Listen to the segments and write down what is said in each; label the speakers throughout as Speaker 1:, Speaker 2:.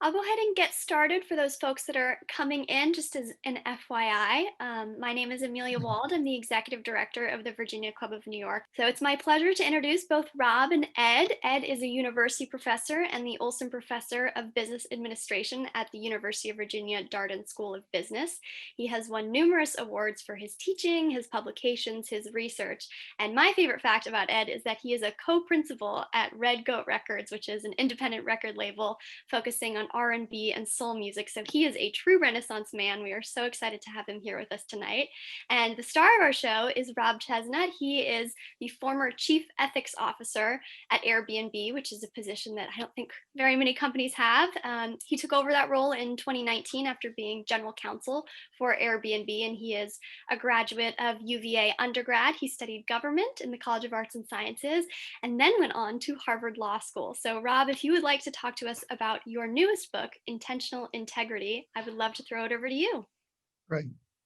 Speaker 1: I'll go ahead and get started for those folks that are coming in, just as an FYI. My name is Amelia Wald. I'm the executive director of the Virginia Club of New York. So it's my pleasure to introduce both Rob and Ed. Ed is a university professor and the Olsson Professor of Business Administration at the University of Virginia Darden School of Business. He has won numerous awards for his teaching, his publications, his research. And my favorite fact about Ed is that he is a co-principal at Red Goat Records, which is an independent record label focusing on R&B and soul music. So he is a true Renaissance man. We are so excited to have him here with us tonight. And the star of our show is Rob Chesnut. He is the former chief ethics officer at Airbnb, which is a position that I don't think very many companies have. He took over that role in 2019 after being general counsel for Airbnb, and he is a graduate of UVA undergrad. He studied government in the College of Arts and Sciences and then went on to Harvard Law School. So Rob, if you would like to talk to us about your newest book, Intentional Integrity, I would love to throw it over to you.
Speaker 2: Great.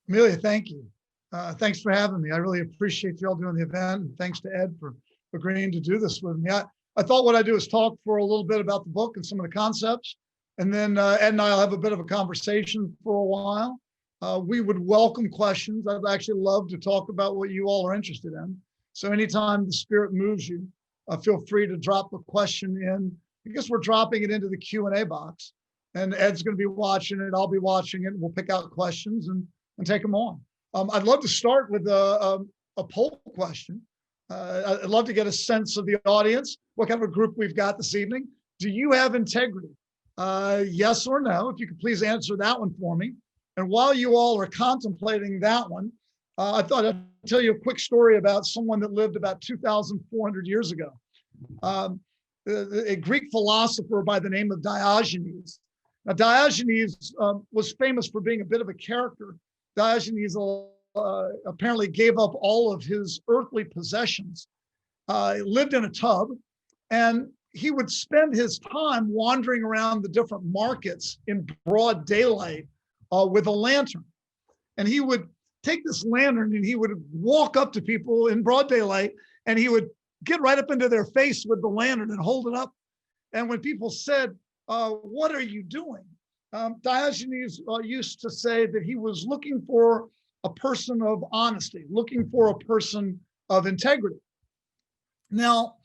Speaker 2: Amelia, thank you. Thanks for having me. I really appreciate you all doing the event. And thanks to Ed for agreeing to do this with me. I thought what I'd do is talk for a little bit about the book and some of the concepts. And then Ed and I will have a bit of a conversation for a while. We would welcome questions. I'd actually love to talk about what you all are interested in. So anytime the spirit moves you, feel free to drop a question in. I guess we're dropping it into the Q&A box. And Ed's going to be watching it. I'll be watching it. We'll pick out questions and take them on. I'd love to start with a poll question. I'd love to get a sense of the audience, what kind of a group we've got this evening. Do you have integrity? Yes or no? If you could please answer that one for me. And while you all are contemplating that one, I thought I'd tell you a quick story about someone that lived about 2,400 years ago. A Greek philosopher by the name of Diogenes. Now, Diogenes was famous for being a bit of a character. Diogenes apparently gave up all of his earthly possessions, lived in a tub, and he would spend his time wandering around the different markets in broad daylight with a lantern. And he would take this lantern and he would walk up to people in broad daylight and he would get right up into their face with the lantern and hold it up. And when people said, what are you doing? Diogenes used to say that he was looking for a person of honesty, looking for a person of integrity. Now,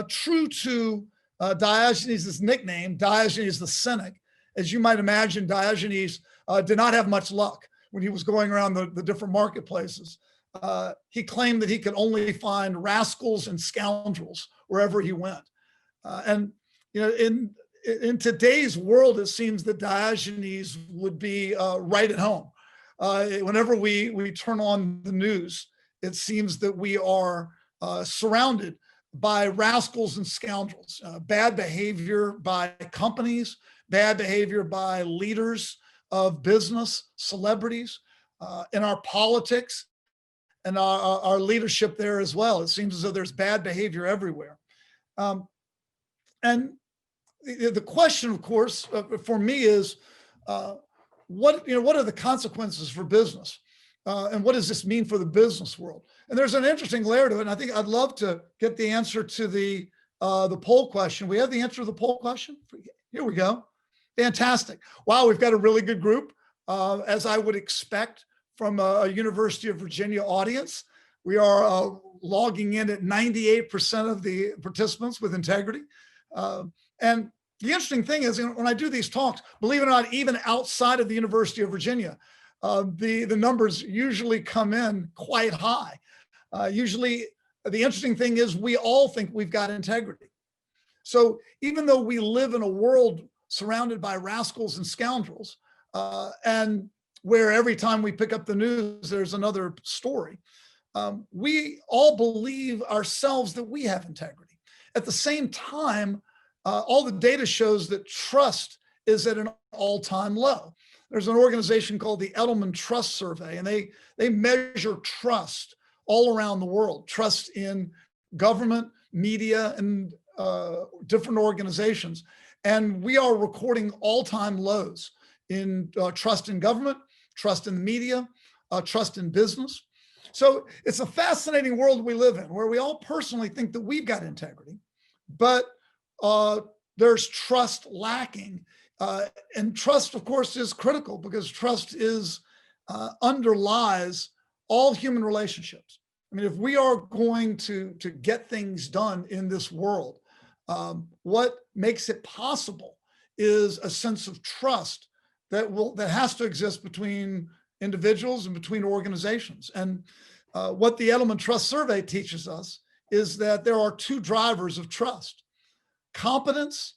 Speaker 2: true to Diogenes' nickname, Diogenes the Cynic, as you might imagine, Diogenes did not have much luck when he was going around the different marketplaces. He claimed that he could only find rascals and scoundrels wherever he went. And you know, in today's world, it seems that Diogenes would be right at home. Whenever we turn on the news, it seems that we are surrounded by rascals and scoundrels, bad behavior by companies, bad behavior by leaders of business, celebrities, in our politics and our leadership there as well. It seems as though there's bad behavior everywhere. And the question, of course, for me is, what are the consequences for business? And what does this mean for the business world? And there's an interesting layer to it. And I think I'd love to get the answer to the poll question. We have the answer to the poll question? Here we go. Fantastic. Wow, we've got a really good group, as I would expect from a University of Virginia audience. We are logging in at 98% of the participants with integrity. And the interesting thing is, when I do these talks, believe it or not, even outside of the University of Virginia, the numbers usually come in quite high. Usually, the interesting thing is we all think we've got integrity. So even though we live in a world surrounded by rascals and scoundrels, and where every time we pick up the news, there's another story, we all believe ourselves that we have integrity. At the same time, all the data shows that trust is at an all-time low. There's an organization called the Edelman Trust Survey, and they measure trust all around the world, trust in government, media, and different organizations. And we are recording all-time lows in trust in government, trust in the media, trust in business. So it's a fascinating world we live in, where we all personally think that we've got integrity, but there's trust lacking And trust, of course, is critical because trust is underlies all human relationships. I mean, if we are going to get things done in this world, what makes it possible is a sense of trust that has to exist between individuals and between organizations. And what the Edelman Trust Survey teaches us is that there are two drivers of trust: competence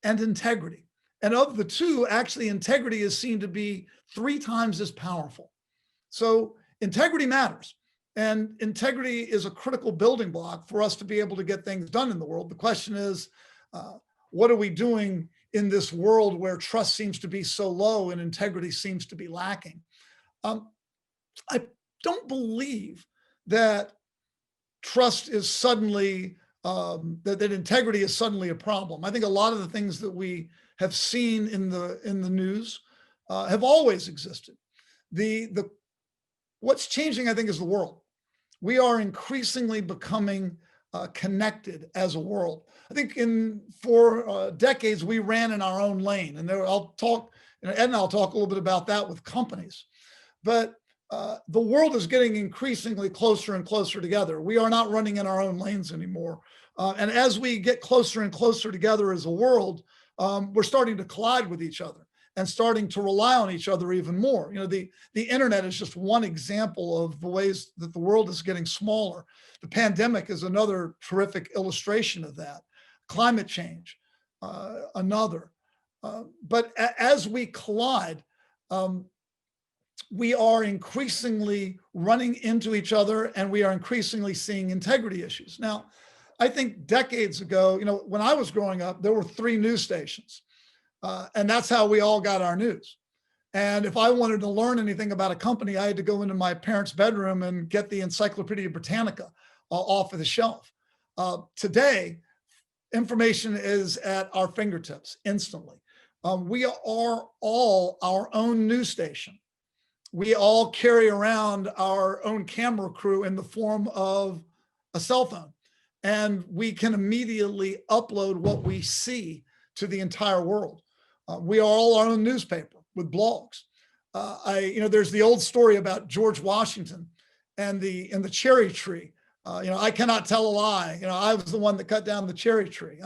Speaker 2: and integrity. And of the two, actually, integrity is seen to be 3 times as powerful. So integrity matters. And integrity is a critical building block for us to be able to get things done in the world. The question is, what are we doing in this world where trust seems to be so low and integrity seems to be lacking? I don't believe that trust is suddenly, that integrity is suddenly a problem. I think a lot of the things that we have seen in the news have always existed. What's changing, I think, is the world. We are increasingly becoming connected as a world. I think for decades we ran in our own lane, and I'll talk, Ed and I'll talk a little bit about that with companies. But the world is getting increasingly closer and closer together. We are not running in our own lanes anymore. And as we get closer and closer together as a world, we're starting to collide with each other and starting to rely on each other even more. You know, the internet is just one example of the ways that the world is getting smaller. The pandemic is another terrific illustration of that. Climate change, another. But as we collide, we are increasingly running into each other, and we are increasingly seeing integrity issues. Now, I think decades ago, you know, when I was growing up, there were 3 news stations. And that's how we all got our news. And if I wanted to learn anything about a company, I had to go into my parents' bedroom and get the Encyclopedia Britannica off of the shelf. Today, information is at our fingertips instantly. We are all our own news station. We all carry around our own camera crew in the form of a cell phone. And we can immediately upload what we see to the entire world. We are all our own newspaper with blogs. There's the old story about George Washington and the cherry tree. I cannot tell a lie. I was the one that cut down the cherry tree.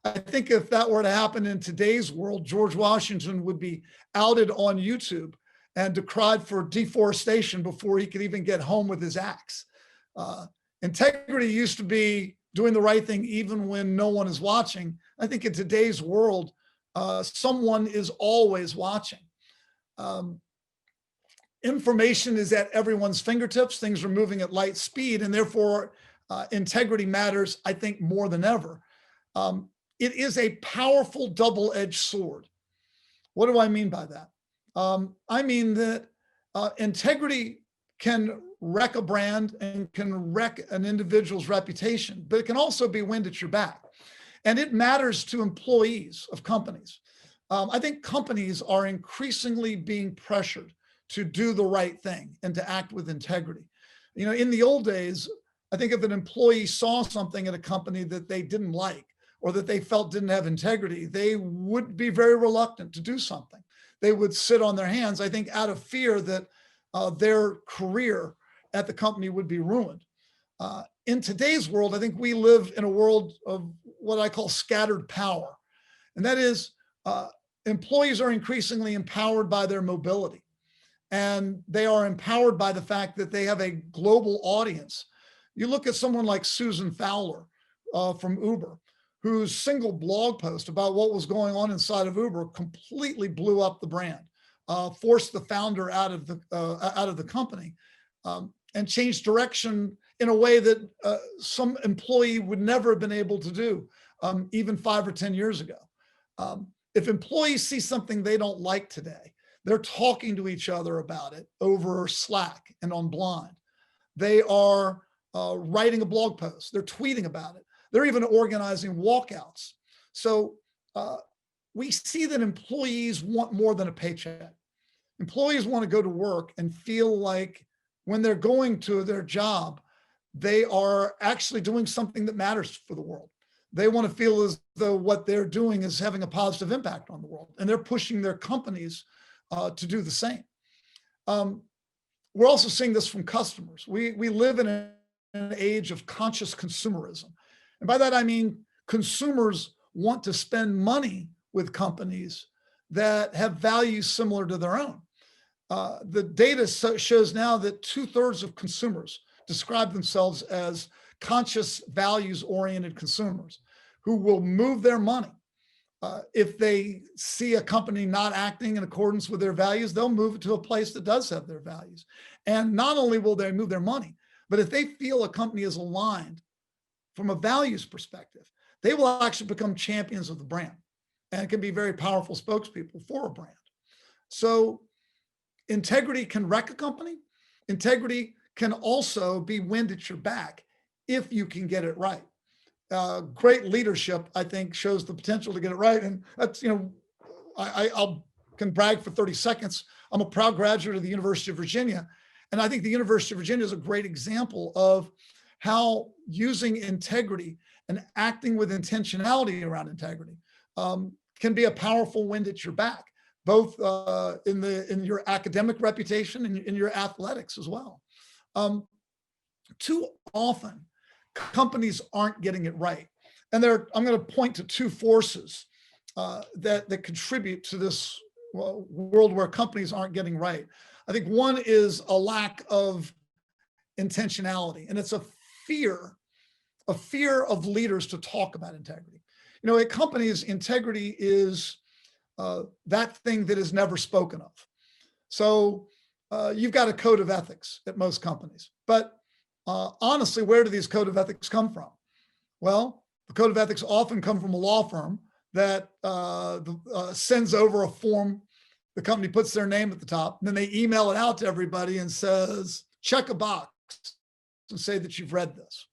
Speaker 2: I think if that were to happen in today's world, George Washington would be outed on YouTube and decried for deforestation before he could even get home with his axe. Integrity used to be doing the right thing even when no one is watching. I think in today's world, someone is always watching. Information is at everyone's fingertips. Things are moving at light speed, and therefore integrity matters, I think, more than ever. It is a powerful double-edged sword. What do I mean by that? I mean that integrity can wreck a brand and can wreck an individual's reputation, but it can also be wind at your back. And it matters to employees of companies. I think companies are increasingly being pressured to do the right thing and to act with integrity. In the old days, I think if an employee saw something at a company that they didn't like or that they felt didn't have integrity, they would be very reluctant to do something. They would sit on their hands, I think, out of fear that their career at the company would be ruined. In today's world, I think we live in a world of what I call scattered power. And that is, employees are increasingly empowered by their mobility. And they are empowered by the fact that they have a global audience. You look at someone like Susan Fowler from Uber, whose single blog post about what was going on inside of Uber completely blew up the brand, forced the founder out of the company, and changed direction in a way that some employee would never have been able to do, even 5 or 10 years ago. If employees see something they don't like today, they're talking to each other about it over Slack and on Blind. They are writing a blog post. They're tweeting about it. They're even organizing walkouts. So we see that employees want more than a paycheck. Employees want to go to work and feel like when they're going to their job, they are actually doing something that matters for the world. They want to feel as though what they're doing is having a positive impact on the world. world, and they're pushing their companies to do the same. We're also seeing this from customers. We live in an age of conscious consumerism. And by that, I mean consumers want to spend money with companies that have values similar to their own. The data shows now that 2/3 of consumers describe themselves as conscious, values-oriented consumers who will move their money. If they see a company not acting in accordance with their values, they'll move it to a place that does have their values. And not only will they move their money, but if they feel a company is aligned from a values perspective, they will actually become champions of the brand and can be very powerful spokespeople for a brand. So integrity can wreck a company. Integrity can also be wind at your back if you can get it right. Great leadership, I think, shows the potential to get it right. And that's, I'll can brag for 30 seconds. I'm a proud graduate of the University of Virginia. And I think the University of Virginia is a great example of how using integrity and acting with intentionality around integrity can be a powerful wind at your back, both in your academic reputation and in your athletics as well. Too often, companies aren't getting it right. And I'm going to point to two forces that contribute to this world where companies aren't getting right. I think one is a lack of intentionality, and it's a fear of leaders to talk about integrity. At companies, integrity is that thing that is never spoken of. So you've got a code of ethics at most companies, but honestly, where do these code of ethics come from? Well, the code of ethics often come from a law firm that sends over a form. The company puts their name at the top, and then they email it out to everybody and says, check a box and say that you've read this.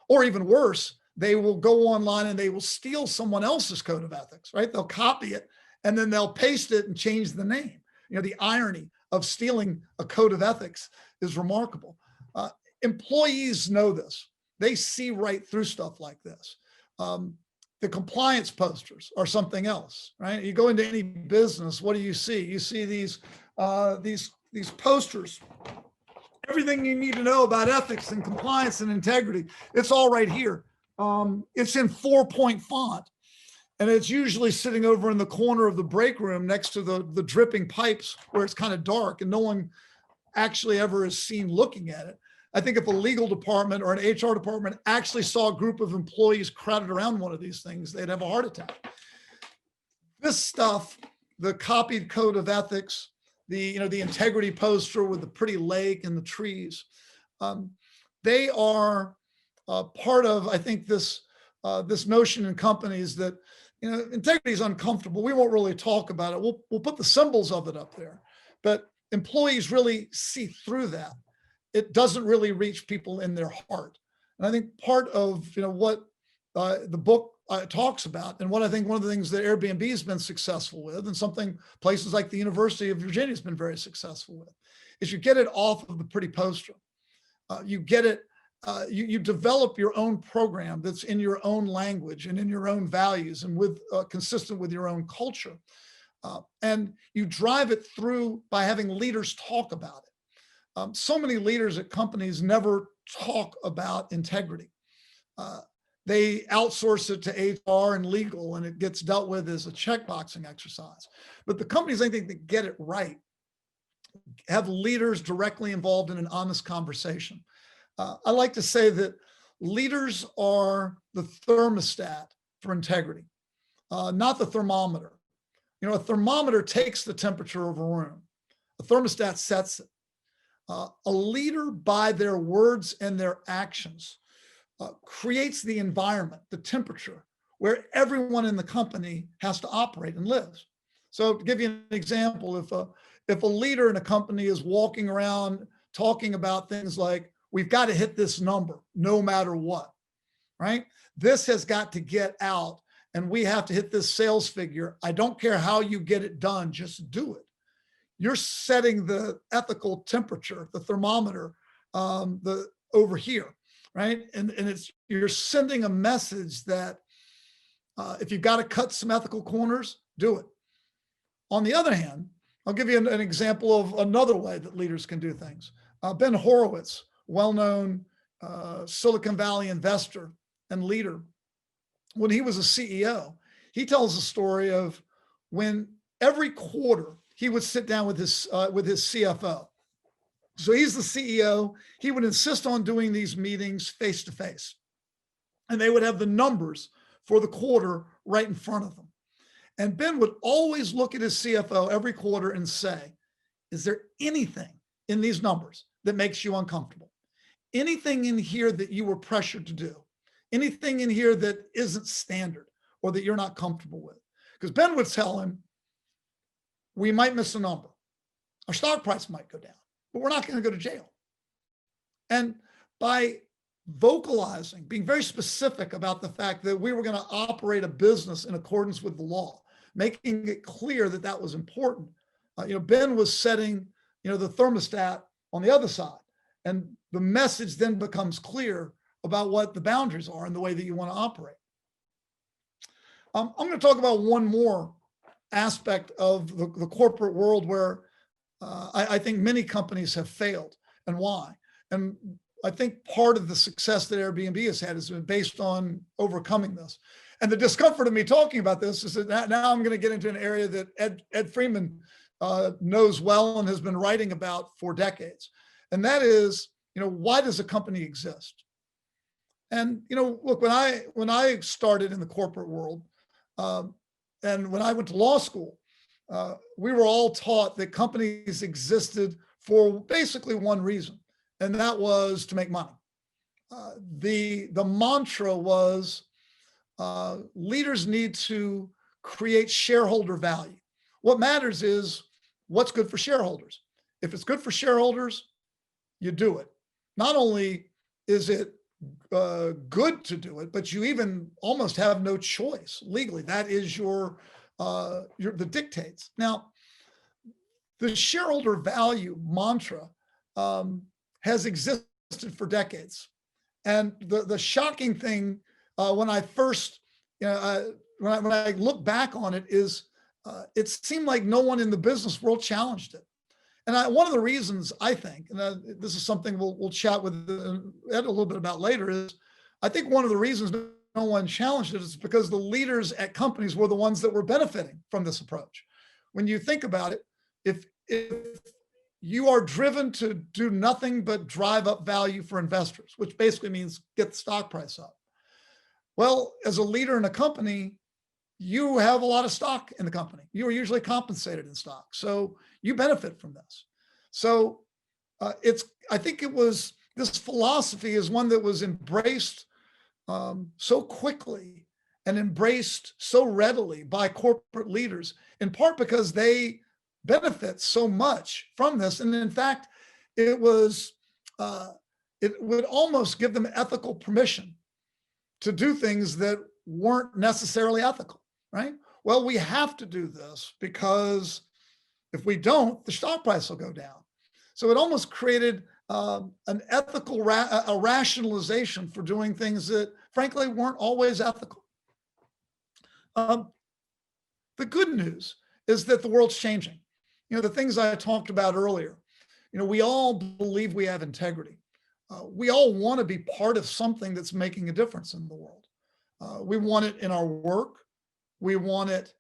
Speaker 2: Or even worse, they will go online and they will steal someone else's code of ethics, right? They'll copy it and then they'll paste it and change the name. The irony of stealing a code of ethics is remarkable. Employees know this. They see right through stuff like this. The compliance posters are something else, right? You go into any business, what do you see? You see these posters. Everything you need to know about ethics and compliance and integrity, it's all right here. It's in 4-point font, and it's usually sitting over in the corner of the break room next to the dripping pipes where it's kind of dark and no one actually ever is seen looking at it. I think if a legal department or an HR department actually saw a group of employees crowded around one of these things, they'd have a heart attack. This stuff, the copied code of ethics, the integrity poster with the pretty lake and the trees, they are part of, I think, this notion in companies that integrity is uncomfortable. We won't really talk about it. We'll put the symbols of it up there, but employees really see through that. It doesn't really reach people in their heart. And I think part of what the book talks about, and what I think one of the things that Airbnb has been successful with, and something places like the University of Virginia has been very successful with, is you get it off of the pretty poster. You get it, you develop your own program that's in your own language and in your own values and with consistent with your own culture. And you drive it through by having leaders talk about it. So many leaders at companies never talk about integrity. They outsource it to HR and legal, and it gets dealt with as a checkboxing exercise. But the companies, I think, that get it right have leaders directly involved in an honest conversation. I like to say that leaders are the thermostat for integrity, not the thermometer. A thermometer takes the temperature of a room. A thermostat sets it. A leader, by their words and their actions, creates the environment, the temperature, where everyone in the company has to operate and live. So to give you an example, if a leader in a company is walking around talking about things like, we've got to hit this number no matter what, right? This has got to get out and we have to hit this sales figure. I don't care how you get it done, just do it. You're setting the ethical temperature, the thermometer, over here, right? And you're sending a message that if you've got to cut some ethical corners, do it. On the other hand, I'll give you an example of another way that leaders can do things. Ben Horowitz, well-known Silicon Valley investor and leader, when he was a CEO, he tells a story of when every quarter he would sit down with his CFO. So he's the CEO. He would insist on doing these meetings face to face, and they would have the numbers for the quarter right in front of them. And Ben would always look at his CFO every quarter and say, is there anything in these numbers that makes you uncomfortable? Anything in here that you were pressured to do? Anything in here that isn't standard or that you're not comfortable with? Because Ben would tell him, we might miss a number. Our stock price might go down, but we're not going to go to jail. And by vocalizing, being very specific about the fact that we were going to operate a business in accordance with the law, making it clear that that was important. Ben was setting, the thermostat on the other side, and the message then becomes clear about what the boundaries are and the way that you want to operate. I'm going to talk about one more aspect of the corporate world where I think many companies have failed, and why. And I think part of the success that Airbnb has had has been based on overcoming this. And the discomfort of me talking about this is that now I'm going to get into an area that Ed Freeman knows well and has been writing about for decades. And that is, why does a company exist? And, look, when I started in the corporate world, and when I went to law school, we were all taught that companies existed for basically one reason, and that was to make money. The mantra was leaders need to create shareholder value. What matters is what's good for shareholders. If it's good for shareholders, you do it. Not only is it good to do it, but you even almost have no choice legally. That is the dictates. Now, the shareholder value mantra has existed for decades, and the shocking thing when I first, when I look back on it, is it seemed like no one in the business world challenged it. And one of the reasons I think, and this is something we'll chat with Ed a little bit about later, is I think one of the reasons no one challenged it is because the leaders at companies were the ones that were benefiting from this approach. When you think about it, if you are driven to do nothing but drive up value for investors, which basically means get the stock price up. Well, as a leader in a company, you have a lot of stock in the company. You are usually compensated in stock. So you benefit from this. So I think this philosophy is one that was embraced so quickly and embraced so readily by corporate leaders, in part because they benefit so much from this. And in fact, it would almost give them ethical permission to do things that weren't necessarily ethical, right? Well, we have to do this because if we don't, the stock price will go down. So it almost created an ethical rationalization for doing things that frankly weren't always ethical. The good news is that the world's changing. The things I talked about earlier, we all believe we have integrity. We all want to be part of something that's making a difference in the world. We want it in our work. We want it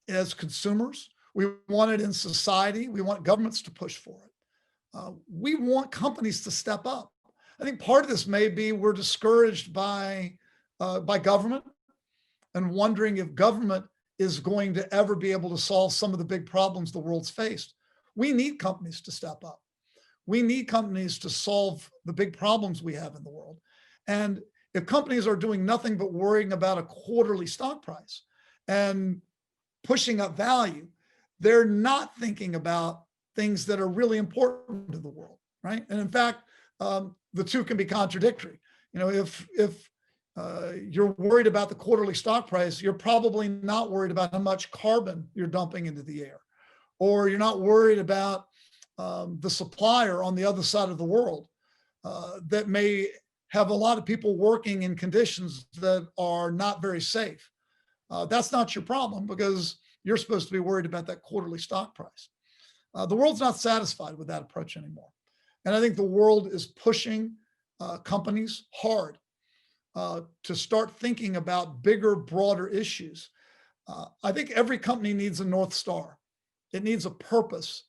Speaker 2: as consumers. We want it in society. We want governments to push for it. We want companies to step up. I think part of this may be we're discouraged by government and wondering if government is going to ever be able to solve some of the big problems the world's faced. We need companies to step up. We need companies to solve the big problems we have in the world. And if companies are doing nothing but worrying about a quarterly stock price and pushing up value, they're not thinking about things that are really important to the world, right? And in fact, the two can be contradictory. If you're worried about the quarterly stock price, you're probably not worried about how much carbon you're dumping into the air, or you're not worried about the supplier on the other side of the world that may have a lot of people working in conditions that are not very safe. That's not your problem because you're supposed to be worried about that quarterly stock price. The world's not satisfied with that approach anymore. And I think the world is pushing companies hard to start thinking about bigger, broader issues. I think every company needs a North Star. It needs a purpose.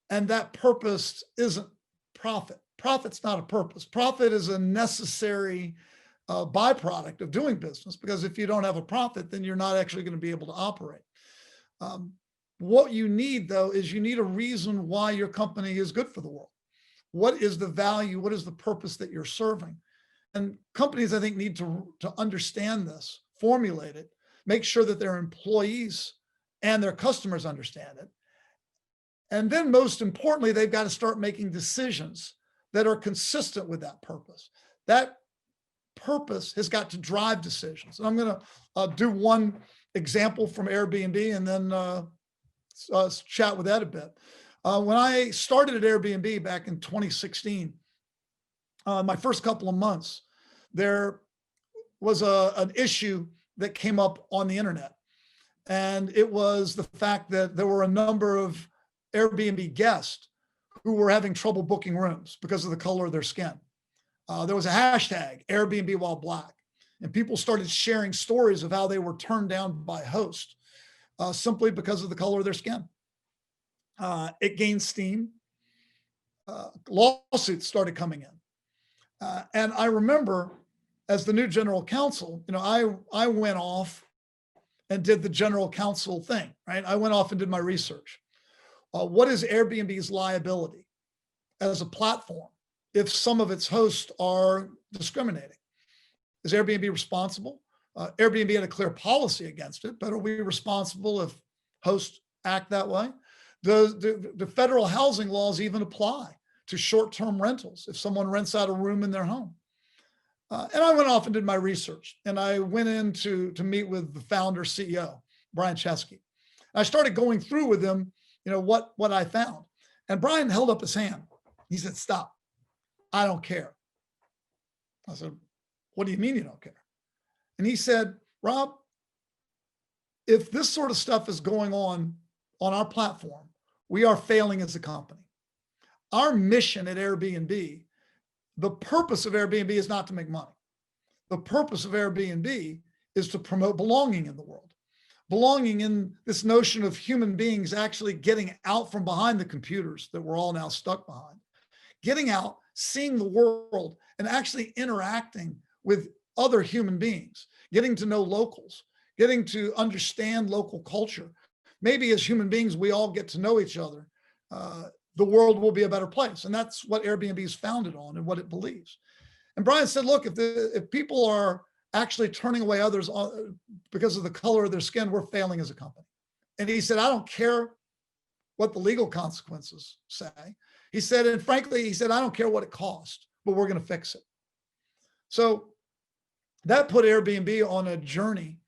Speaker 2: And that purpose isn't profit. Profit's not a purpose. Profit is a necessary byproduct of doing business, because if you don't have a profit, then you're not actually going to be able to operate. What you need, though, is you need a reason why your company is good for the world. What is the value? What is the purpose that you're serving? And companies, I think, need to understand this, formulate it, make sure that their employees and their customers understand it. And then most importantly, they've got to start making decisions that are consistent with that purpose. That purpose has got to drive decisions. And I'm going to do one example from Airbnb and then chat with Ed a bit. When I started at Airbnb back in 2016, my first couple of months, there was an issue that came up on the internet. And it was the fact that there were a number of Airbnb guests who were having trouble booking rooms because of the color of their skin. There was a hashtag, Airbnb while black, and people started sharing stories of how they were turned down by hosts simply because of the color of their skin. It gained steam. Lawsuits started coming in. And I remember, as the new general counsel, I went off and did the general counsel thing, right? I went off and did my research. What is Airbnb's liability as a platform if some of its hosts are discriminating? Is Airbnb responsible? Airbnb had a clear policy against it, but are we responsible if hosts act that way? Do federal housing laws even apply to short-term rentals if someone rents out a room in their home? And I went off and did my research, and I went in to meet with the founder, CEO, Brian Chesnut. I started going through with him, what I found. And Brian held up his hand. He said, "Stop. I don't care." I said, "What do you mean you don't care?" And he said, "Rob, if this sort of stuff is going on our platform, we are failing as a company. Our mission at Airbnb, the purpose of Airbnb is not to make money. The purpose of Airbnb is to promote belonging in the world. Belonging in this notion of human beings actually getting out from behind the computers that we're all now stuck behind, getting out, seeing the world, and actually interacting with other human beings, getting to know locals, getting to understand local culture. Maybe as human beings, we all get to know each other. The world will be a better place." And that's what Airbnb is founded on and what it believes. And Brian said, "Look, if people are actually turning away others because of the color of their skin, we're failing as a company." And he said, "I don't care what the legal consequences say." He said, and frankly, he said, "I don't care what it costs, but we're going to fix it." So that put Airbnb on a journey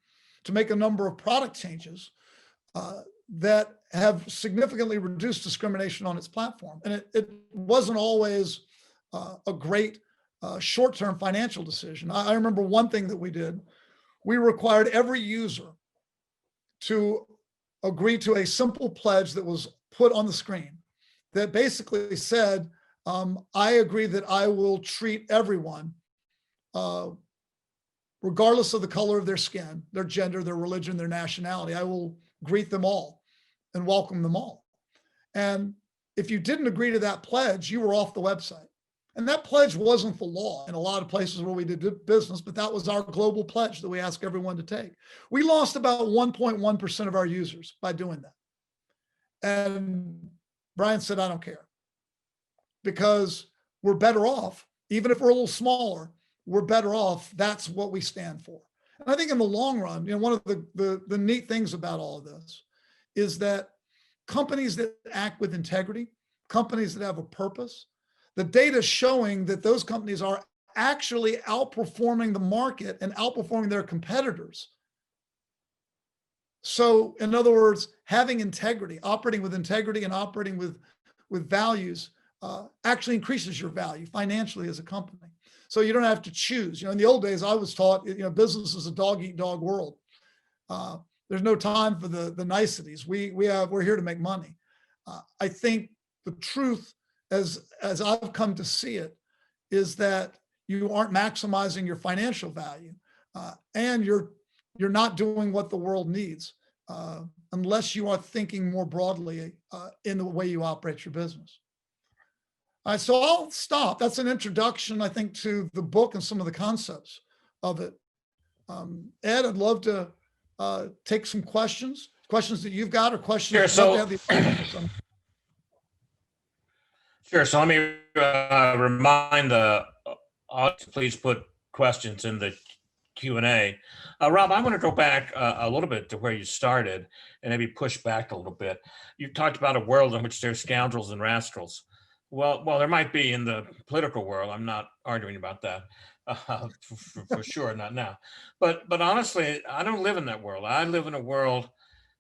Speaker 2: to make a number of product changes that have significantly reduced discrimination on its platform. And it wasn't always a great short-term financial decision. I remember one thing that we did. We required every user to agree to a simple pledge that was put on the screen that basically said, I agree that I will treat everyone, regardless of the color of their skin, their gender, their religion, their nationality. I will greet them all and welcome them all. And if you didn't agree to that pledge, you were off the website. And that pledge wasn't the law in a lot of places where we did business, but that was our global pledge that we ask everyone to take. We lost about 1.1% of our users by doing that. And Brian said, "I don't care, because we're better off, even if we're a little smaller, we're better off. That's what we stand for." And I think in the long run, one of the neat things about all of this is that companies that act with integrity, companies that have a purpose, the data is showing that those companies are actually outperforming the market and outperforming their competitors. So in other words, having integrity, operating with integrity and operating with values actually increases your value financially as a company. So you don't have to choose. In the old days, I was taught, business is a dog-eat-dog world. There's no time for the niceties. We're here to make money. I think the truth, as I've come to see it, is that you aren't maximizing your financial value, and you're not doing what the world needs, unless you are thinking more broadly in the way you operate your business. All right, so I'll stop. That's an introduction, I think, to the book and some of the concepts of it. Ed, I'd love to take some questions that you've got, or questions.
Speaker 3: Sure. So,
Speaker 2: love to have the
Speaker 3: sure. So let me remind the audience, please put questions in the Q&A. Rob, I want to go back a little bit to where you started and maybe push back a little bit. You talked about a world in which there's scoundrels and rascals. Well, there might be in the political world. I'm not arguing about that for sure, not now. But honestly, I don't live in that world. I live in a world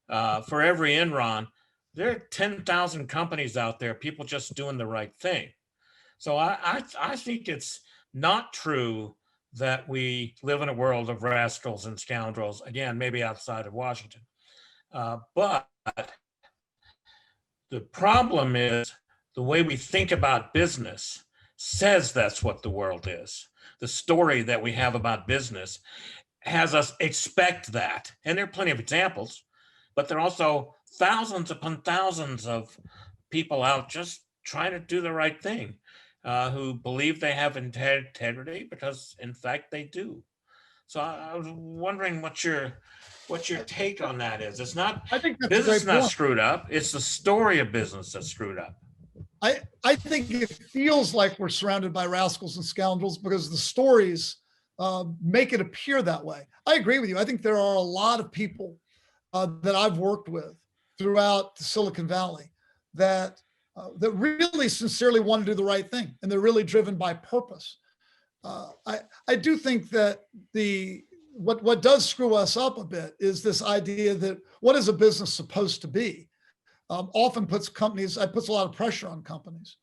Speaker 3: for every Enron, there are 10,000 companies out there, people just doing the right thing. So I think it's not true that we live in a world of rascals and scoundrels, again, maybe outside of Washington. But the problem is the way we think about business says that's what the world is. The story that we have about business has us expect that. And there are plenty of examples, but there are also thousands upon thousands of people out just trying to do the right thing, who believe they have integrity because in fact they do. So I was wondering what your take on that is. It's not,
Speaker 2: I think that's a
Speaker 3: business
Speaker 2: great
Speaker 3: not
Speaker 2: point.
Speaker 3: screwed up. It's the story of business that's screwed up.
Speaker 2: I think it feels like we're surrounded by rascals and scoundrels because the stories make it appear that way. I agree with you. I think there are a lot of people that I've worked with throughout the Silicon Valley that really sincerely want to do the right thing, and they're really driven by purpose. I do think that what does screw us up a bit is this idea that what is a business supposed to be? Often puts a lot of pressure on companies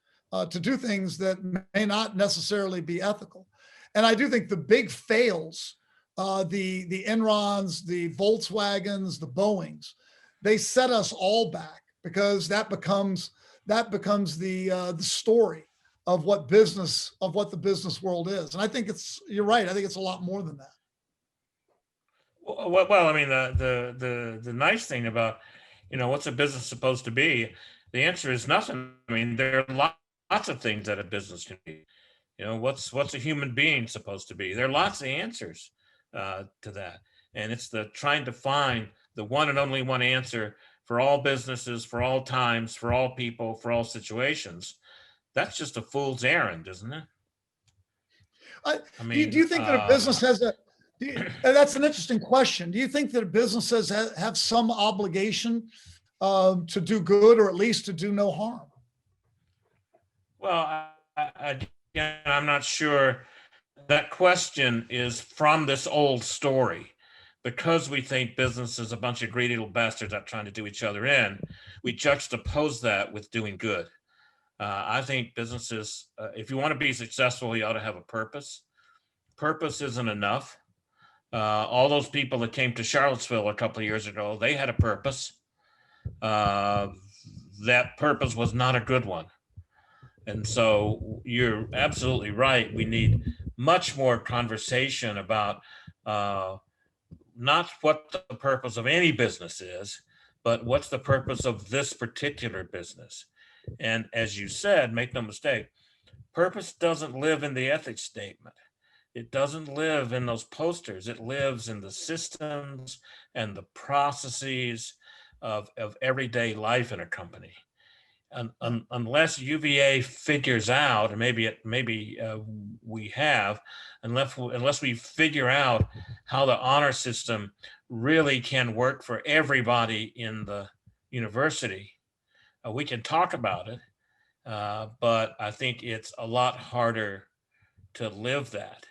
Speaker 2: to do things that may not necessarily be ethical. And I do think the big fails, the Enrons, the Volkswagens, the Boeings, they set us all back because that becomes the story of what the business world is. And I think you're right. I think it's a lot more than that.
Speaker 3: Well, I mean, the nice thing about, what's a business supposed to be? The answer is nothing. I mean, there are lots of things that a business can be. What's a human being supposed to be? There are lots of answers to that. And it's the trying to find the one and only one answer for all businesses, for all times, for all people, for all situations. That's just a fool's errand, isn't it?
Speaker 2: I mean, do you think that a business has that's an interesting question. Do you think that businesses have some obligation to do good, or at least to do no harm?
Speaker 3: Well, again, I'm not sure. That question is from this old story. Because we think business is a bunch of greedy little bastards out trying to do each other in, we juxtapose that with doing good. I think businesses, if you want to be successful, you ought to have a purpose. Purpose isn't enough. All those people that came to Charlottesville a couple of years ago, they had a purpose. That purpose was not a good one. And so you're absolutely right. We need much more conversation about not what the purpose of any business is, but what's the purpose of this particular business. And as you said, make no mistake, purpose doesn't live in the ethics statement. It doesn't live in those posters. It lives in the systems and the processes of everyday life in a company. Unless UVA figures out, and maybe we have, unless we figure out how the honor system really can work for everybody in the university, we can talk about it, but I think it's a lot harder to live that.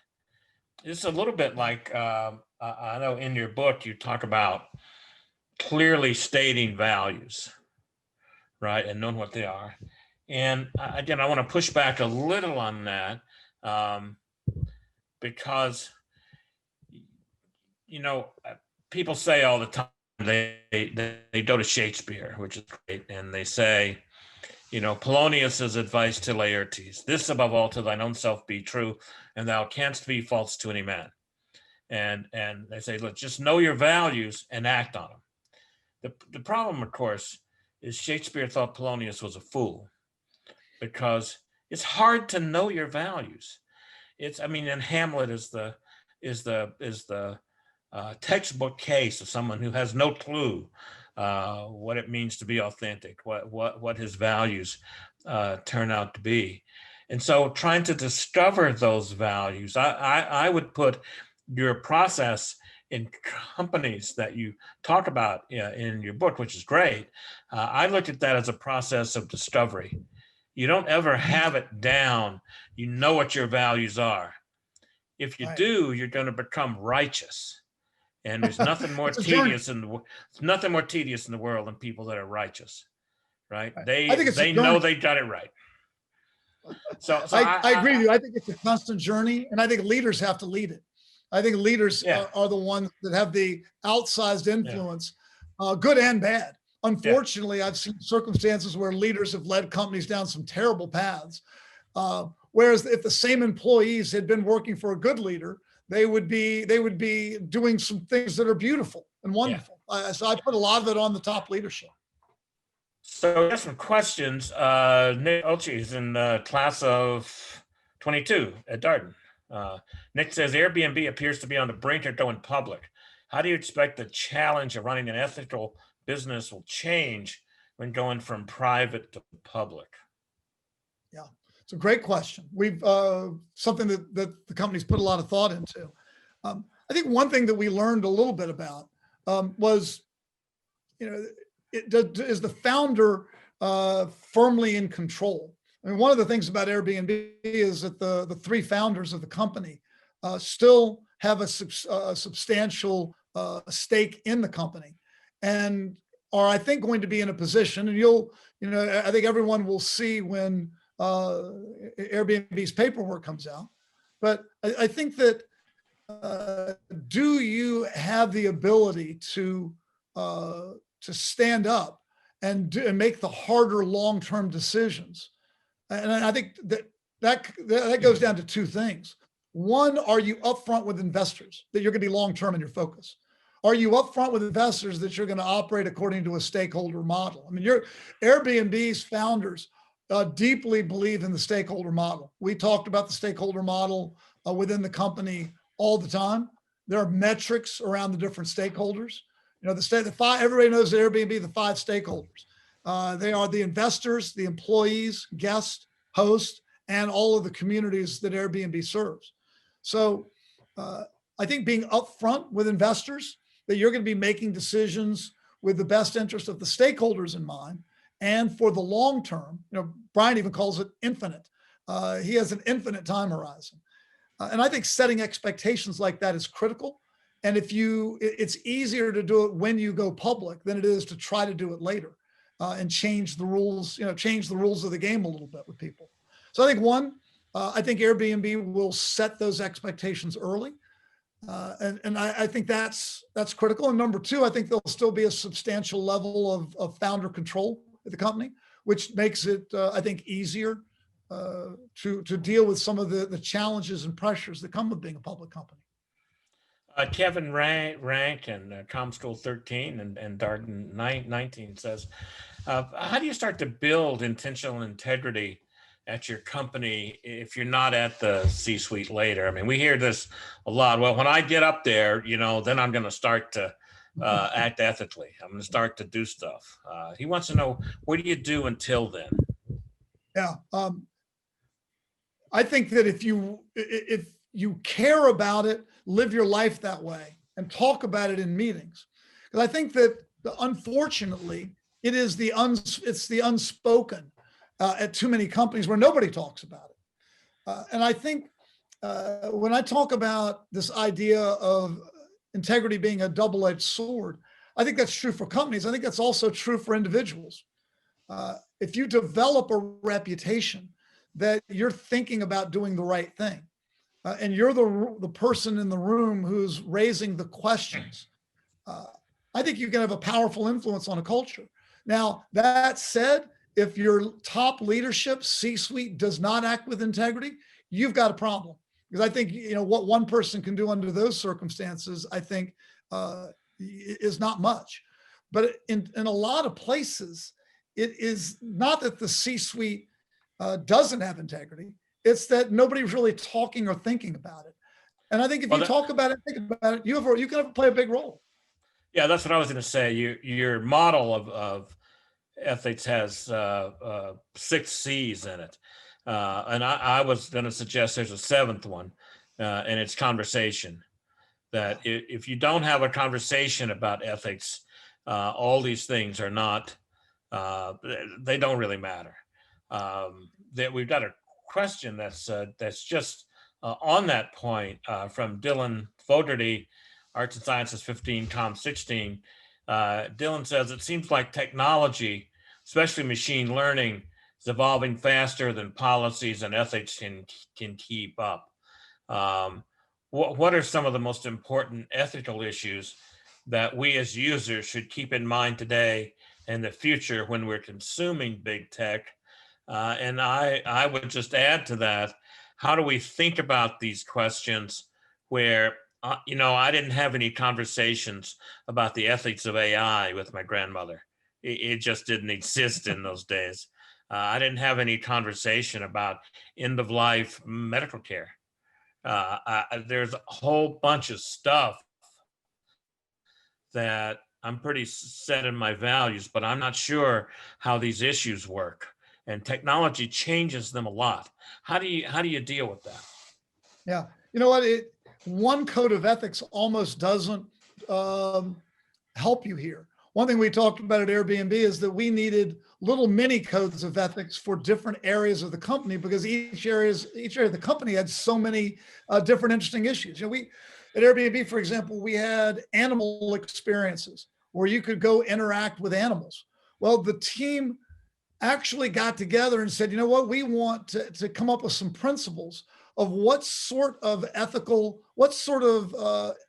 Speaker 3: It's a little bit like, I know in your book you talk about clearly stating values, right, and knowing what they are. And again, I want to push back a little on that, because, people say all the time, they go to Shakespeare, which is great, and they say, Polonius's advice to Laertes: "This above all, to thine own self be true, and thou canst be false to any man." And they say, let's just know your values and act on them. The problem, of course, is Shakespeare thought Polonius was a fool, because it's hard to know your values. And Hamlet is the textbook case of someone who has no clue what it means to be authentic, what his values turn out to be. And so trying to discover those values, I would put your process in companies that you talk about in your book, which is great. I look at that as a process of discovery. You don't ever have it down. You know what your values are. If you do, you're going to become righteous. And there's nothing more tedious in the world than people that are righteous, right? They know they got it right. So
Speaker 2: I agree with you. I think it's a constant journey, and I think leaders have to lead it. I think leaders are the ones that have the outsized influence, good and bad. Unfortunately, I've seen circumstances where leaders have led companies down some terrible paths. Whereas if the same employees had been working for a good leader, they would be doing some things that are beautiful and wonderful. So I put a lot of it on the top leadership.
Speaker 3: So we have some questions. Nick Ochi is in the class of 22 at Darden. Nick says, Airbnb appears to be on the brink of going public. How do you expect the challenge of running an ethical business will change when going from private to public?
Speaker 2: Yeah, it's a great question. We've something that the company's put a lot of thought into. I think one thing that we learned a little bit about was, is the founder firmly in control? I mean, one of the things about Airbnb is that the three founders of the company still have a substantial stake in the company, and are, I think, going to be in a position, and I think everyone will see when Airbnb's paperwork comes out. But I think that do you have the ability to stand up and make the harder long-term decisions? And I think that goes down to two things. One, are you upfront with investors that you're going to be long-term in your focus? Are you upfront with investors that you're going to operate according to a stakeholder model? I mean, Airbnb's founders deeply believe in the stakeholder model. We talked about the stakeholder model within the company all the time. There are metrics around the different stakeholders. Everybody knows at Airbnb, the 5 stakeholders. They are the investors, the employees, guests, hosts, and all of the communities that Airbnb serves. So I think being upfront with investors, that you're going to be making decisions with the best interest of the stakeholders in mind, and for the long term. Brian even calls it infinite. He has an infinite time horizon. And I think setting expectations like that is critical. And it's easier to do it when you go public than it is to try to do it later and change the rules of the game a little bit with people. So I think I think Airbnb will set those expectations early. And I think that's critical. And number two, I think there'll still be a substantial level of founder control at the company, which makes it, I think, easier to deal with some of the challenges and pressures that come with being a public company.
Speaker 3: Kevin Rank and ComSchool 13 and Darden 19 says, how do you start to build intentional integrity at your company if you're not at the C-suite later? I mean, we hear this a lot. Well, when I get up there, then I'm going to start to act ethically. I'm going to start to do stuff. He wants to know, what do you do until then?
Speaker 2: Yeah. I think that if you care about it, live your life that way and talk about it in meetings. Because I think that unfortunately, it's the unspoken at too many companies where nobody talks about it. And I think when I talk about this idea of integrity being a double-edged sword, I think that's true for companies. I think that's also true for individuals. If you develop a reputation that you're thinking about doing the right thing, and you're the person in the room who's raising the questions, I think you can have a powerful influence on a culture. Now, that said, if your top leadership, C-suite, does not act with integrity, you've got a problem. Because I think, what one person can do under those circumstances, I think is not much. But in a lot of places, it is not that the C-suite doesn't have integrity. It's that nobody's really talking or thinking about it. And I think if you talk about it, think about it, you can play a big role.
Speaker 3: Yeah, that's what I was going to say. Your model of ethics has 6 C's in it. And I was going to suggest there's a 7th one, and it's conversation. That if you don't have a conversation about ethics, all these things are not, they don't really matter. That we've got a question that's just on that point from Dylan Fogarty, Arts and Sciences 15, Com 16. Dylan says, it seems like technology, especially machine learning, is evolving faster than policies and ethics can keep up. What are some of the most important ethical issues that we as users should keep in mind today and the future when we're consuming big tech? And I would just add to that, how do we think about these questions where, I didn't have any conversations about the ethics of AI with my grandmother. It just didn't exist in those days. I didn't have any conversation about end of life medical care. There's a whole bunch of stuff that I'm pretty set in my values, but I'm not sure how these issues work. And technology changes them a lot. How do you deal with that?
Speaker 2: Yeah, you know what? One code of ethics almost doesn't help you here. One thing we talked about at Airbnb is that we needed little mini codes of ethics for different areas of the company, because each area of the company had so many different interesting issues. We at Airbnb, for example, we had animal experiences where you could go interact with animals. Well, the team actually got together and said, you know what, we want to come up with some principles of what sort of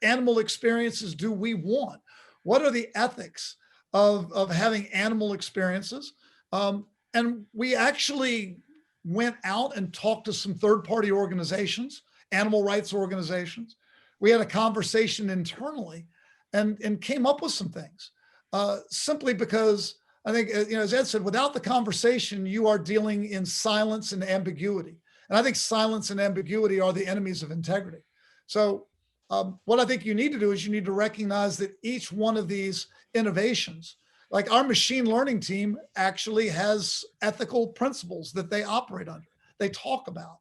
Speaker 2: animal experiences do we want? What are the ethics of having animal experiences? And we actually went out and talked to some third-party organizations, animal rights organizations. We had a conversation internally and came up with some things, simply because I think, as Ed said, without the conversation, you are dealing in silence and ambiguity. And I think silence and ambiguity are the enemies of integrity. So what I think you need to do is you need to recognize that each one of these innovations, like our machine learning team, actually has ethical principles that they operate under, they talk about.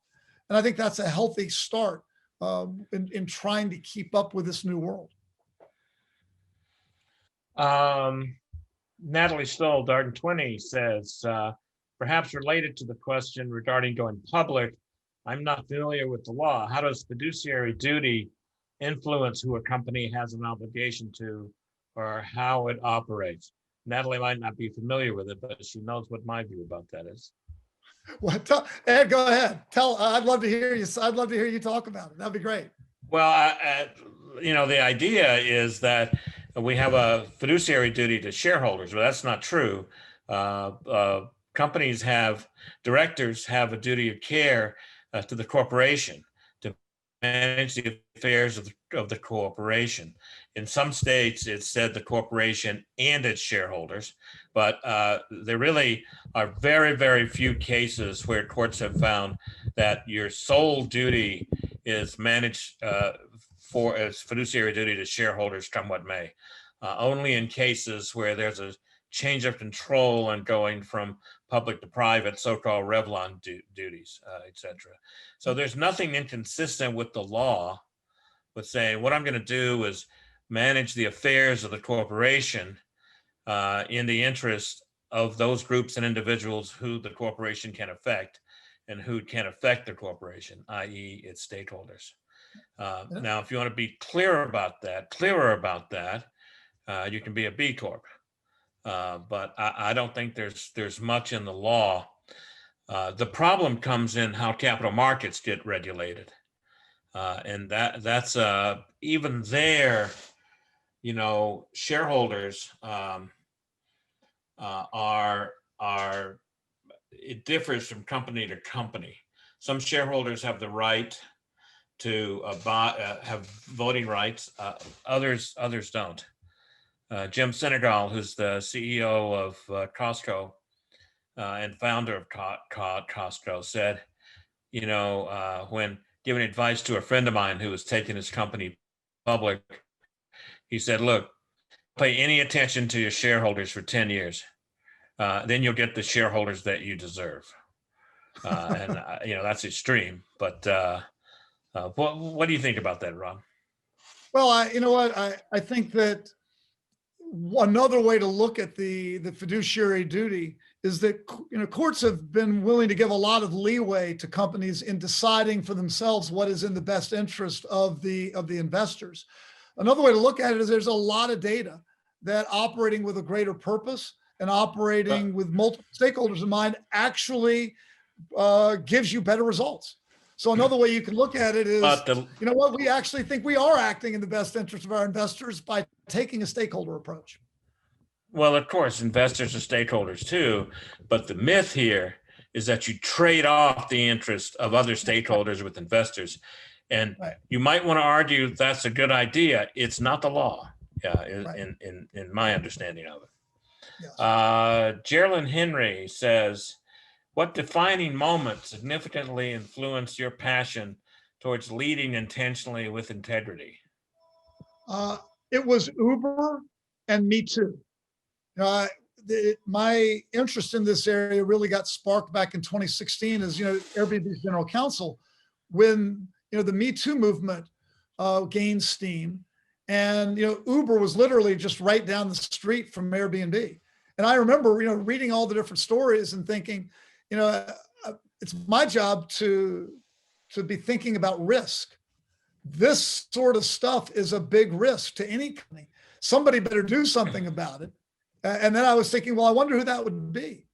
Speaker 2: And I think that's a healthy start in trying to keep up with this new world.
Speaker 3: Natalie Stoll, Darden 20, says, perhaps related to the question regarding going public, I'm not familiar with the law. How does fiduciary duty influence who a company has an obligation to, or how it operates? Natalie might not be familiar with it, but she knows what my view about that is.
Speaker 2: Well, Ed, go ahead. I'd love to hear you. I'd love to hear you talk about it. That'd be great.
Speaker 3: Well, the idea is that we have a fiduciary duty to shareholders, but that's not true. Companies directors have a duty of care to the corporation to manage the affairs of the corporation. In some states, it's said the corporation and its shareholders, but there really are very, very few cases where courts have found that your sole duty is managed for as fiduciary duty to shareholders come what may. Only in cases where there's a change of control and going from public to private, so-called Revlon duties, et cetera. So there's nothing inconsistent with the law with saying what I'm going to do is manage the affairs of the corporation in the interest of those groups and individuals who the corporation can affect and who can affect the corporation, i.e. its stakeholders. Now, if you want to be clearer about that, you can be a B Corp. But I don't think there's much in the law. The problem comes in how capital markets get regulated. And that's even there, shareholders are it differs from company to company. Some shareholders have the right to have voting rights. Others don't. Jim Senegal, who's the CEO of Costco and founder of Costco, said, when giving advice to a friend of mine who was taking his company public, he said, "Look, pay any attention to your shareholders for 10 years. Then you'll get the shareholders that you deserve." And that's extreme, but what do you think about that, Rob?
Speaker 2: Well, you know what? I think that another way to look at the fiduciary duty is that courts have been willing to give a lot of leeway to companies in deciding for themselves what is in the best interest of the investors. Another way to look at it is there's a lot of data that operating with a greater purpose and operating with multiple stakeholders in mind actually gives you better results. So another way you can look at it is, you know what, we actually think we are acting in the best interest of our investors by taking a stakeholder approach.
Speaker 3: Well, of course, investors are stakeholders too, but the myth here is that you trade off the interest of other stakeholders with investors. And
Speaker 2: right.
Speaker 3: You might want to argue that's a good idea. It's not the law,
Speaker 2: Right.
Speaker 3: in my understanding of it.
Speaker 2: Yes.
Speaker 3: Geraldine Henry says, what defining moment significantly influenced your passion towards leading intentionally with integrity?
Speaker 2: It was Uber and Me Too. My interest in this area really got sparked back in 2016 as Airbnb's general counsel, when the Me Too movement gained steam, and Uber was literally just right down the street from Airbnb. And I remember reading all the different stories and thinking, it's my job to be thinking about risk. This sort of stuff is a big risk to any company. Somebody better do something about it. And then I was thinking, well, I wonder who that would be.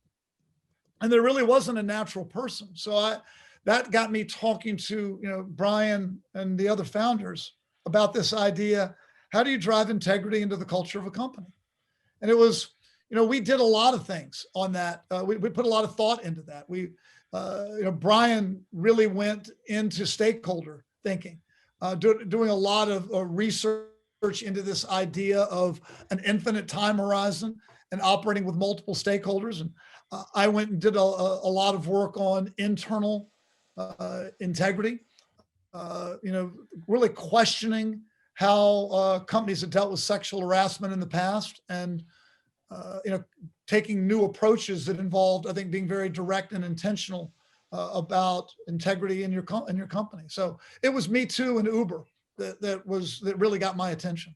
Speaker 2: And there really wasn't a natural person. So that got me talking to Brian and the other founders about this idea: how do you drive integrity into the culture of a company? And it was, we did a lot of things on that. We put a lot of thought into that. Brian really went into stakeholder thinking, doing a lot of research into this idea of an infinite time horizon and operating with multiple stakeholders. And I went and did a lot of work on internal integrity, really questioning how companies have dealt with sexual harassment in the past, and taking new approaches that involved, I think, being very direct and intentional about integrity in your company. So it was Me Too and Uber that really got my attention.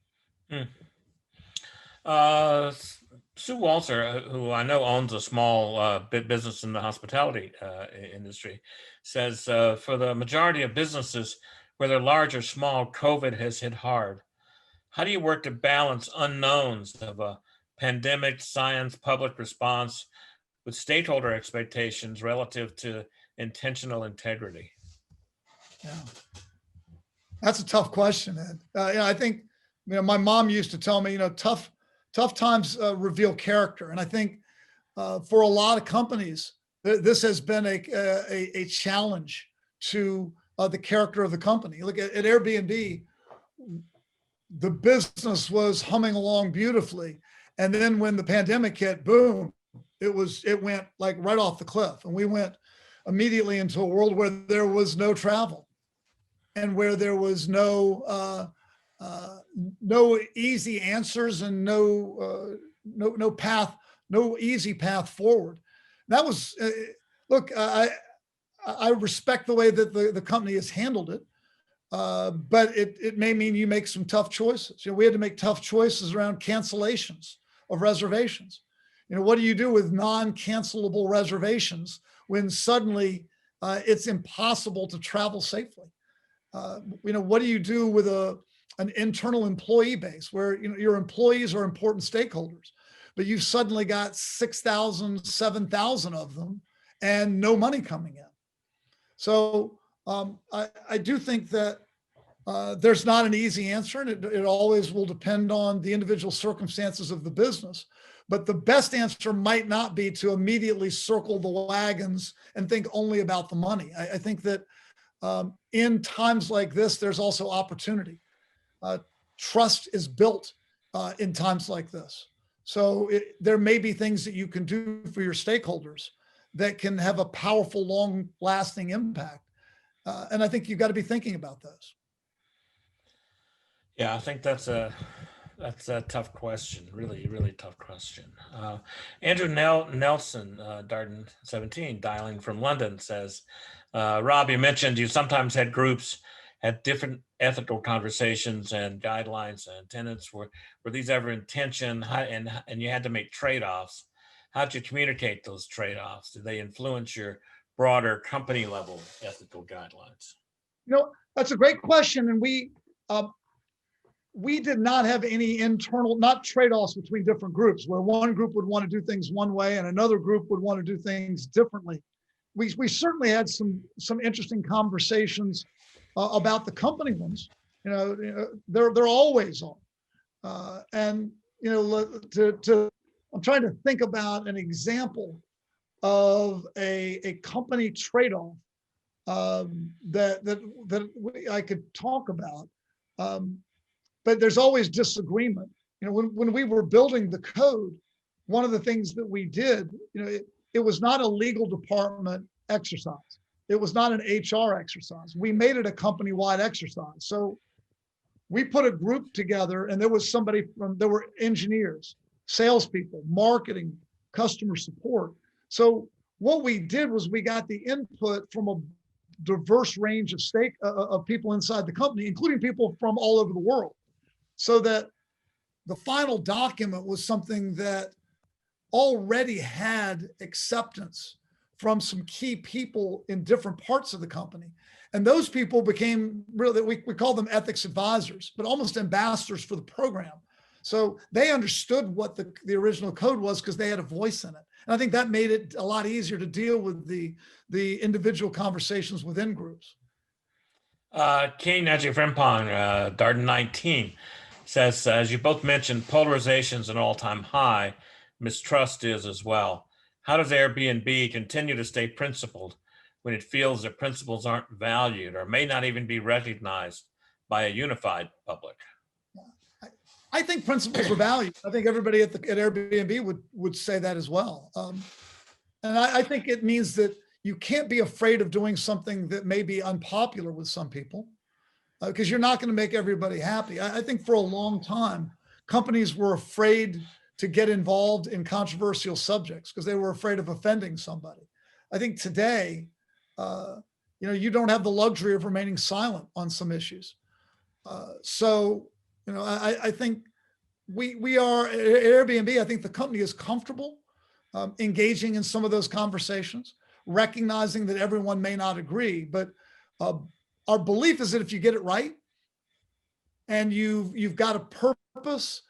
Speaker 3: Sue Walter, who I know owns a small business in the hospitality industry, says for the majority of businesses, whether large or small, COVID has hit hard. How do you work to balance unknowns of a pandemic, science, public response with stakeholder expectations relative to intentional integrity?
Speaker 2: Yeah, that's a tough question, Ed. I think my mom used to tell me, tough times reveal character, and I think for a lot of companies, this has been a challenge to the character of the company. Look at Airbnb. The business was humming along beautifully, and then when the pandemic hit, boom, it went like right off the cliff, and we went immediately into a world where there was no travel, and where there was no easy answers, and no easy path forward. That was look, I respect the way that the company has handled it, but it may mean you make some tough choices. We had to make tough choices around cancellations of reservations. What do you do with non-cancelable reservations when suddenly it's impossible to travel safely? What do you do with an internal employee base where your employees are important stakeholders, but you've suddenly got 6,000, 7,000 of them and no money coming in? So I do think that There's not an easy answer, and it always will depend on the individual circumstances of the business. But the best answer might not be to immediately circle the wagons and think only about the money. I think that in times like this, there's also opportunity. Trust is built in times like this. So there may be things that you can do for your stakeholders that can have a powerful, long-lasting impact. And I think you've got to be thinking about those.
Speaker 3: Yeah, I think that's a tough question. Really, really tough question. Andrew Nelson, Darden 17, dialing from London, says, Rob, you mentioned you sometimes had groups had different ethical conversations and guidelines and tenets. Were these ever in tension? And you had to make trade-offs. How'd you communicate those trade-offs? Did they influence your broader company level ethical guidelines?
Speaker 2: That's a great question. And we did not have any internal, not trade-offs between different groups, where one group would want to do things one way and another group would want to do things differently. We certainly had some interesting conversations about the company ones. They're always on. And I'm trying to think about an example of a company trade-off that I could talk about. But there's always disagreement. When we were building the code, one of the things that we did, it was not a legal department exercise. It was not an HR exercise. We made it a company-wide exercise. So we put a group together, and there were engineers, salespeople, marketing, customer support. So what we did was we got the input from a diverse range of people inside the company, including people from all over the world, so that the final document was something that already had acceptance from some key people in different parts of the company. And those people became really, we call them ethics advisors, but almost ambassadors for the program. So they understood what the original code was because they had a voice in it. And I think that made it a lot easier to deal with the individual conversations within groups.
Speaker 3: Kane Najee Frimpong, Darden 19, says, as you both mentioned, polarization is an all-time high. Mistrust is as well. How does Airbnb continue to stay principled when it feels that principles aren't valued or may not even be recognized by a unified public?
Speaker 2: I think principles are valued. I think everybody at Airbnb would say that as well. And I think it means that you can't be afraid of doing something that may be unpopular with some people, because you're not going to make everybody happy. I think for a long time, companies were afraid to get involved in controversial subjects because they were afraid of offending somebody. I think today, you don't have the luxury of remaining silent on some issues. I think we are at Airbnb. I think the company is comfortable engaging in some of those conversations, recognizing that everyone may not agree, but our belief is that if you get it right and you've got a purpose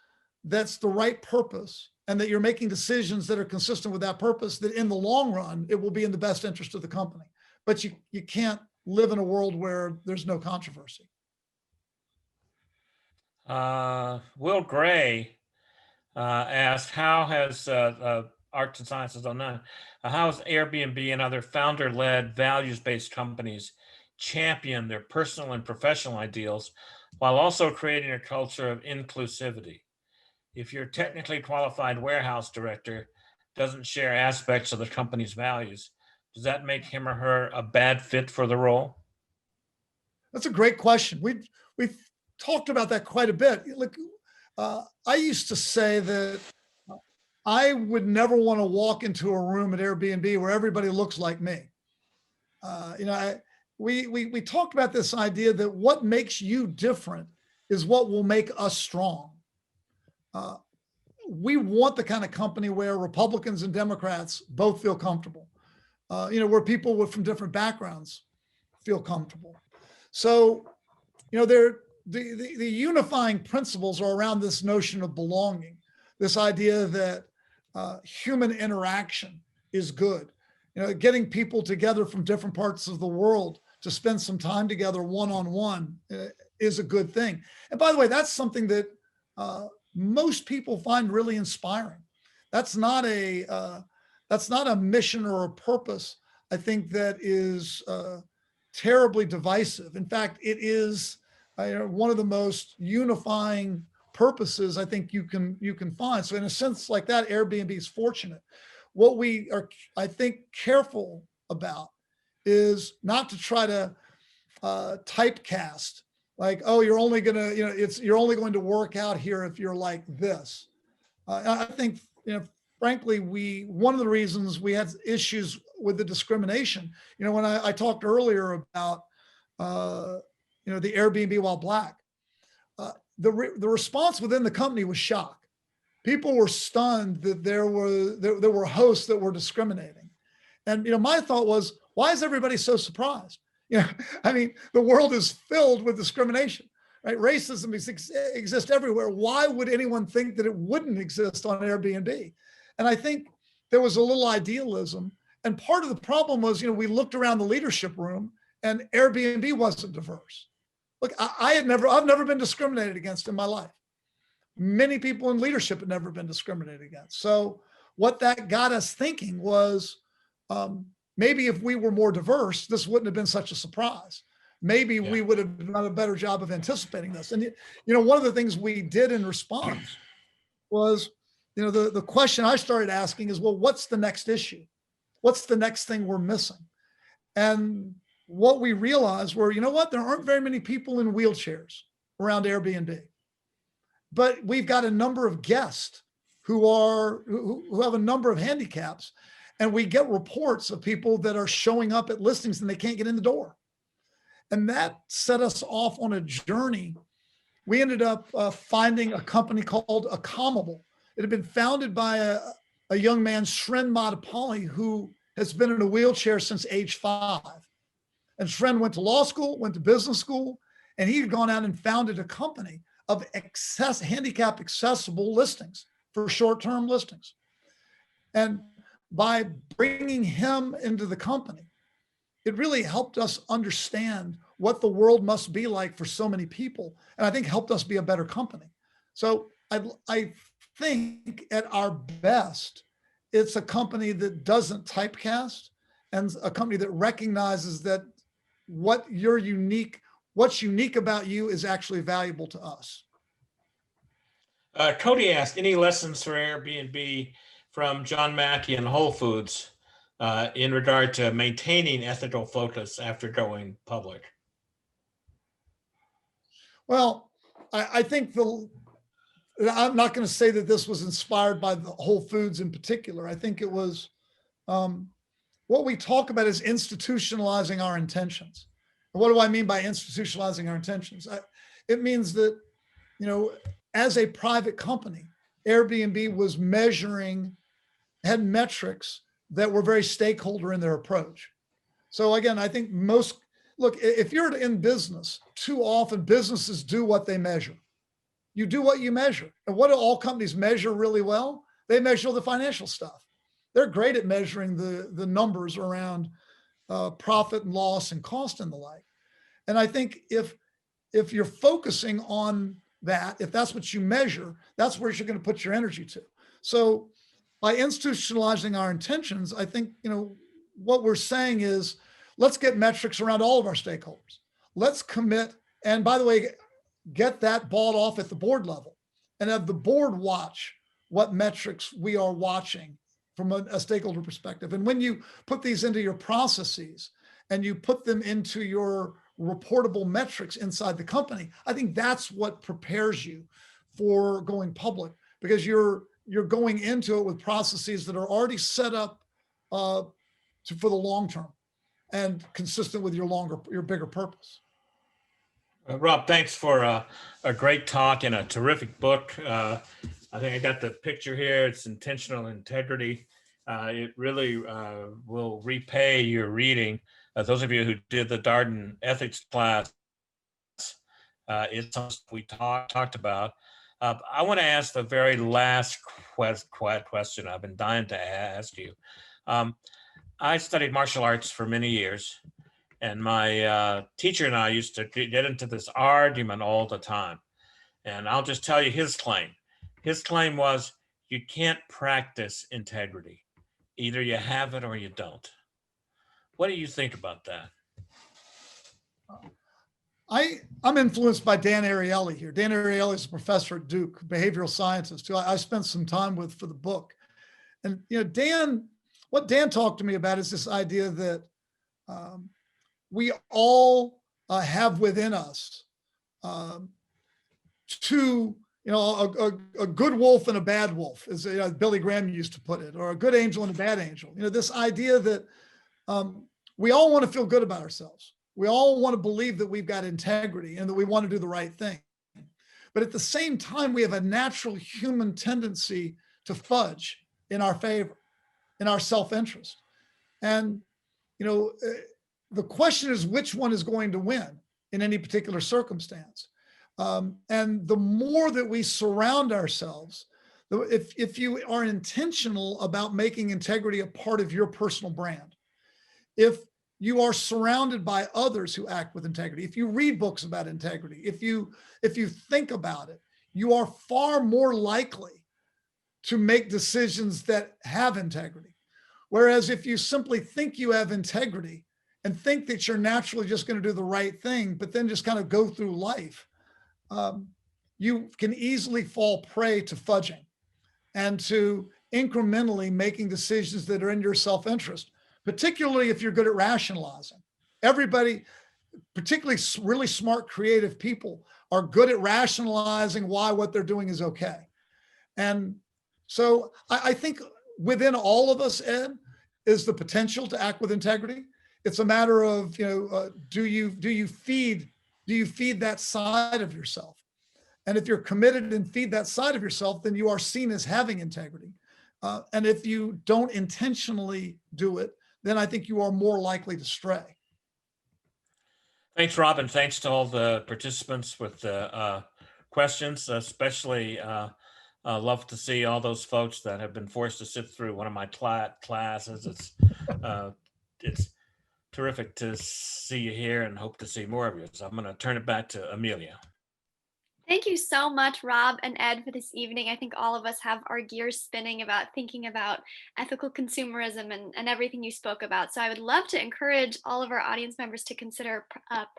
Speaker 2: that's the right purpose, and that you're making decisions that are consistent with that purpose, that in the long run, it will be in the best interest of the company. But you can't live in a world where there's no controversy.
Speaker 3: Will Gray asked, how has Arts and Sciences 09, how has Airbnb and other founder-led values-based companies champion their personal and professional ideals while also creating a culture of inclusivity? If your technically qualified warehouse director doesn't share aspects of the company's values, does that make him or her a bad fit for the role?
Speaker 2: That's a great question. We've talked about that quite a bit. Look, I used to say that I would never want to walk into a room at Airbnb where everybody looks like me. We talked about this idea that what makes you different is what will make us strong. We want the kind of company where Republicans and Democrats both feel comfortable, where people from different backgrounds feel comfortable. So, the unifying principles are around this notion of belonging, this idea that human interaction is good. Getting people together from different parts of the world to spend some time together one-on-one is a good thing. And by the way, that's something that most people find really inspiring. That's not a mission or a purpose, I think, that is terribly divisive. In fact, it is one of the most unifying purposes I think you can find. So in a sense like that, Airbnb is fortunate. What we are, I think, careful about is not to try to typecast, like, oh, you're only gonna, you're only going to work out here if you're like this. I think, frankly, one of the reasons we had issues with the discrimination, when I talked earlier about, the Airbnb while Black, the response within the company was shock. People were stunned that there were hosts that were discriminating. And, my thought was, why is everybody so surprised? I mean, the world is filled with discrimination, right? Racism exists everywhere. Why would anyone think that it wouldn't exist on Airbnb? And I think there was a little idealism. And part of the problem was, we looked around the leadership room and Airbnb wasn't diverse. Look, I've never been discriminated against in my life. Many people in leadership had never been discriminated against. So what that got us thinking was, maybe if we were more diverse, this wouldn't have been such a surprise. Maybe we would have done a better job of anticipating this. And, one of the things we did in response was, the question I started asking is, well, what's the next issue? What's the next thing we're missing? And what we realized were, there aren't very many people in wheelchairs around Airbnb, but we've got a number of guests who have a number of handicaps. And we get reports of people that are showing up at listings and they can't get in the door. And that set us off on a journey. We ended up finding a company called Accomable. It had been founded by a young man, Shren Madapali, who has been in a wheelchair since age 5. And Shren went to law school, went to business school, and he had gone out and founded a company of handicap accessible listings for short-term listings. And by bringing him into the company, it really helped us understand what the world must be like for so many people. And I think helped us be a better company. So I think at our best, it's a company that doesn't typecast and a company that recognizes that what's unique about you is actually valuable to us.
Speaker 3: Cody asked, any lessons for Airbnb from John Mackey and Whole Foods in regard to maintaining ethical focus after going public?
Speaker 2: Well, I think I'm not going to say that this was inspired by the Whole Foods in particular. I think it was what we talk about is institutionalizing our intentions. And what do I mean by institutionalizing our intentions? It means that, as a private company, Airbnb was had metrics that were very stakeholder in their approach. So again, I think if you're in business, too often businesses do what they measure. You do what you measure. And what do all companies measure really well? They measure the financial stuff. They're great at measuring the numbers around profit and loss and cost and the like. And I think if you're focusing on that, if that's what you measure, that's where you're going to put your energy to. So by institutionalizing our intentions, I think, what we're saying is, let's get metrics around all of our stakeholders. Let's commit. And by the way, get that ball off at the board level and have the board watch what metrics we are watching from a stakeholder perspective. And when you put these into your processes and you put them into your reportable metrics inside the company, I think that's what prepares you for going public, because you're going into it with processes that are already set up for the long term and consistent with your bigger purpose.
Speaker 3: Rob, thanks for a great talk and a terrific book. I think I got the picture here. It's Intentional Integrity. It really will repay your reading. Those of you who did the Darden ethics class, it's something we talked about. I want to ask the very last question I've been dying to ask you. I studied martial arts for many years, And my teacher and I used to get into this argument all the time. And I'll just tell you his claim. His claim was, you can't practice integrity. Either you have it or you don't. What do you think about that?
Speaker 2: I'm influenced by Dan Ariely here. Dan Ariely is a professor at Duke, behavioral scientist, who I spent some time with for the book. And what Dan talked to me about is this idea that we all have within us two, a good wolf and a bad wolf, as Billy Graham used to put it, or a good angel and a bad angel. This idea that we all want to feel good about ourselves. We all want to believe that we've got integrity and that we want to do the right thing. But at the same time, we have a natural human tendency to fudge in our favor, in our self-interest. And, the question is, which one is going to win in any particular circumstance? And the more that we surround ourselves, if you are intentional about making integrity a part of your personal brand, if you are surrounded by others who act with integrity, if you read books about integrity, if you think about it, you are far more likely to make decisions that have integrity. Whereas if you simply think you have integrity and think that you're naturally just going to do the right thing, but then just kind of go through life, you can easily fall prey to fudging and to incrementally making decisions that are in your self-interest, particularly if you're good at rationalizing. Everybody, particularly really smart, creative people, are good at rationalizing why what they're doing is okay. And so I think within all of us, Ed, is the potential to act with integrity. It's a matter of, do you feed that side of yourself? And if you're committed and feed that side of yourself, then you are seen as having integrity. And if you don't intentionally do it, then I think you are more likely to stray.
Speaker 3: Thanks, Rob, and thanks to all the participants with the questions, especially love to see all those folks that have been forced to sit through one of my classes. It's terrific to see you here and hope to see more of you. So I'm going to turn it back to Amelia.
Speaker 1: Thank you so much, Rob and Ed, for this evening. I think all of us have our gears spinning about thinking about ethical consumerism and everything you spoke about. So I would love to encourage all of our audience members to consider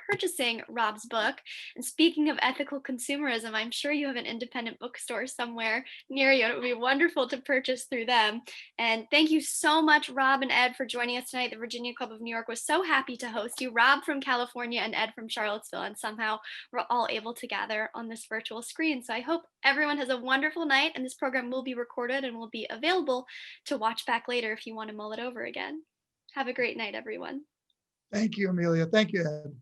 Speaker 1: purchasing Rob's book. And speaking of ethical consumerism, I'm sure you have an independent bookstore somewhere near you. And it would be wonderful to purchase through them. And thank you so much, Rob and Ed, for joining us tonight. The Virginia Club of New York was so happy to host you. Rob from California and Ed from Charlottesville. And somehow we're all able to gather on this virtual screen. So I hope everyone has a wonderful night, and this program will be recorded and will be available to watch back later if you want to mull it over again. Have a great night, everyone.
Speaker 2: Thank you, Amelia. Thank you, Ed.